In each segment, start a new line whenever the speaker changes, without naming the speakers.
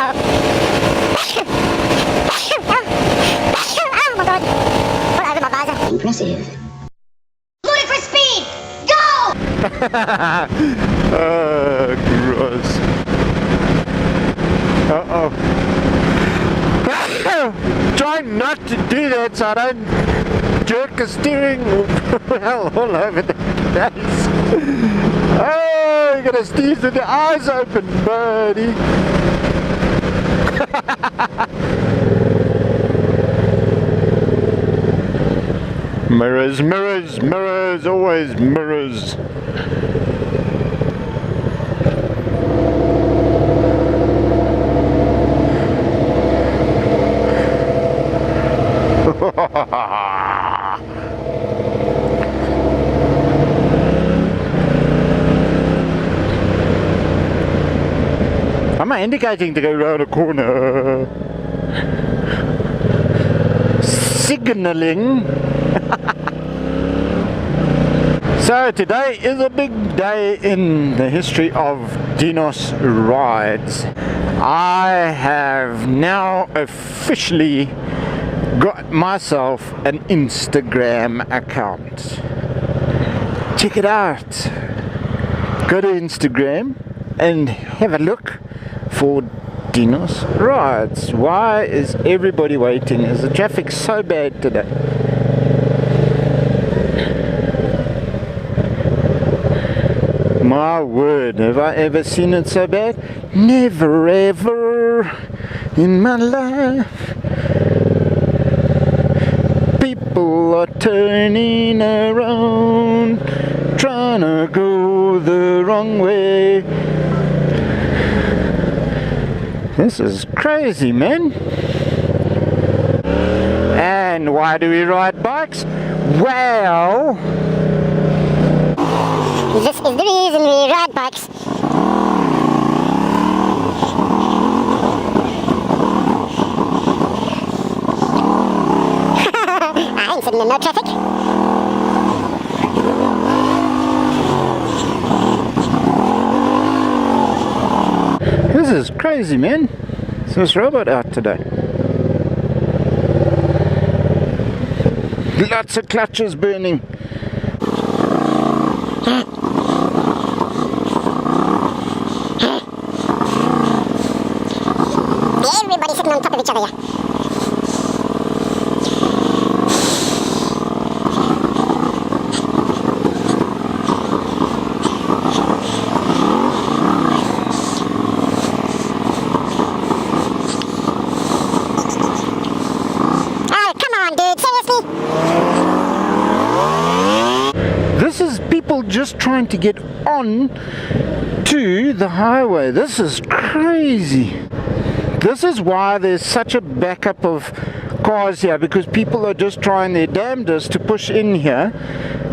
Oh my god. What over my visor? Impressive. Loaded for speed! Go!
Gross. Uh-oh. Try not to do that so I don't jerk the steering wheel all over the place. Oh, you're gonna sneeze with your eyes open, buddy. Mirrors, mirrors, mirrors, always mirrors. Am I indicating to go around a corner? Signaling. So today is a big day in the history of Dinos Rides. I have now officially got myself an Instagram account. Check it out. Go to Instagram and have a look for Dinos Rides. Why is everybody waiting? Is the traffic so bad today? My word, have I ever seen it so bad? Never ever in my life. People are turning around, trying to go the wrong way. This is crazy, man. And why do we ride bikes? Well,
this is the reason we ride bikes. I ain't sitting in no traffic.
This is crazy, man. Is this robot out today? Lots of clutches burning.
Everybody's sitting on top of each other here.
This is people just trying to get on to the highway. This is crazy. This is why there's such a backup of cars here, because people are just trying their damnedest to push in here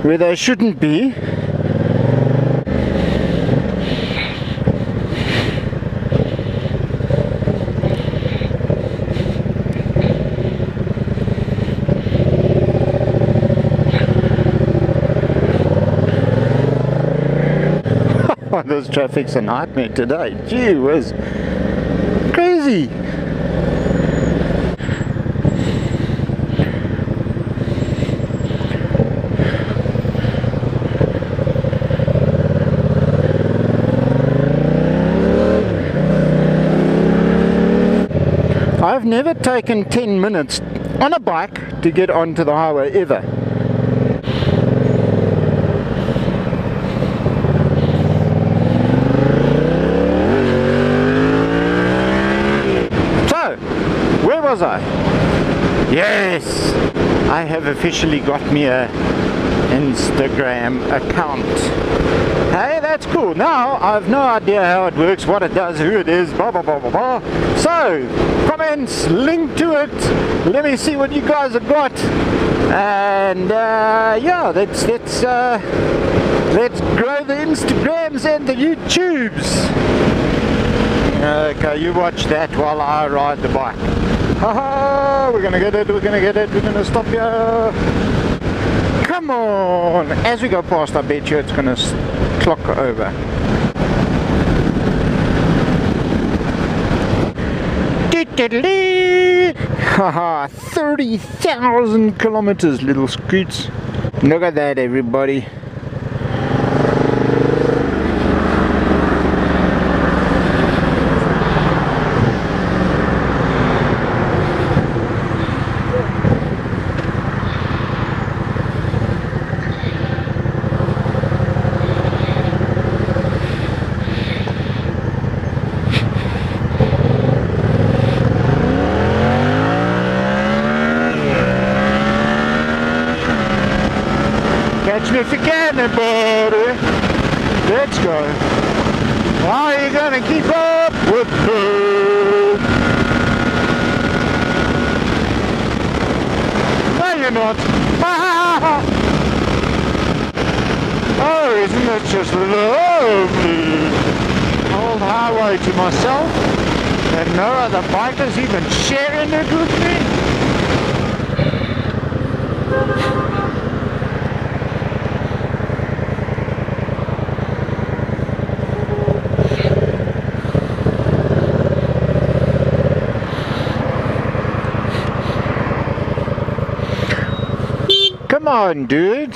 where they shouldn't be. This traffic's a nightmare today. Gee whiz. Crazy. I've never taken 10 minutes on a bike to get onto the highway ever. Where was I? Yes, I have officially got me a Instagram account. Hey, that's cool. Now I've no idea how it works, what it does, who it is, blah blah blah blah blah. So comments, link to it. Let me see what you guys have got. And yeah, let's grow the Instagrams and the YouTubes. Okay, you watch that while I ride the bike. Haha, we're gonna get it, we're gonna get it, we're gonna stop here. Come on! As we go past, I bet you it's gonna clock over. Haha, 30,000 kilometers, little scoots. Look at that, everybody. Catch me if you can, everybody. Let's go. How are you gonna keep up with me? No, you're not. Oh, isn't it just lovely? Old highway to myself, and no other bikers even sharing it with me. Come on, dude.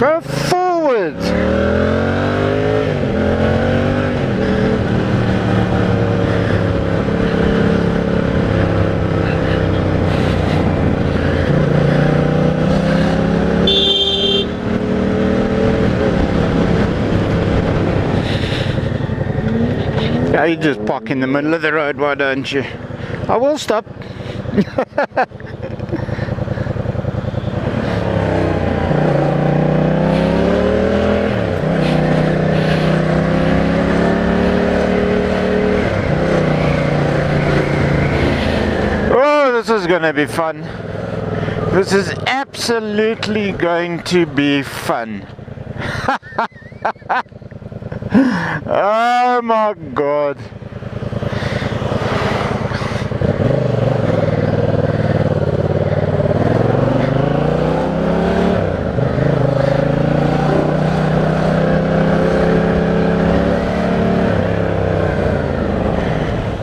Go forward. Yeah, you just park in the middle of the road, why don't you? I will stop. This is going to be fun. This is absolutely going to be fun. Oh my God.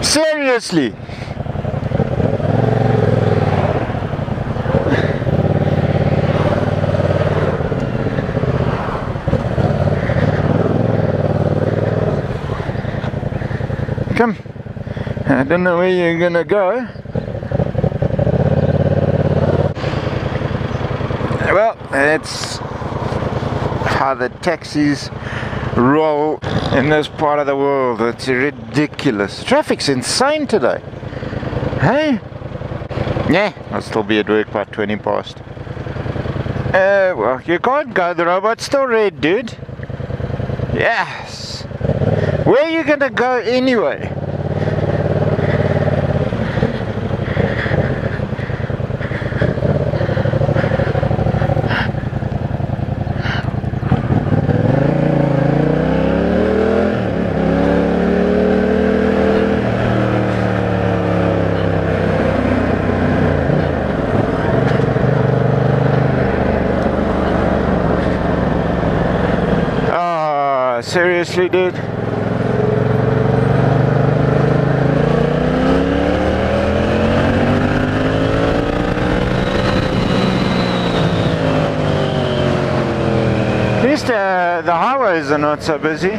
Seriously. Come. I don't know where you're gonna go. Well, that's how the taxis roll in this part of the world. It's ridiculous. Traffic's insane today. Hey? Yeah, I'll still be at work by 20 past. Well, you can't go. The robot's still red, dude. Yes. Where are you gonna go anyway? Oh, seriously, dude? At least the highways are not so busy.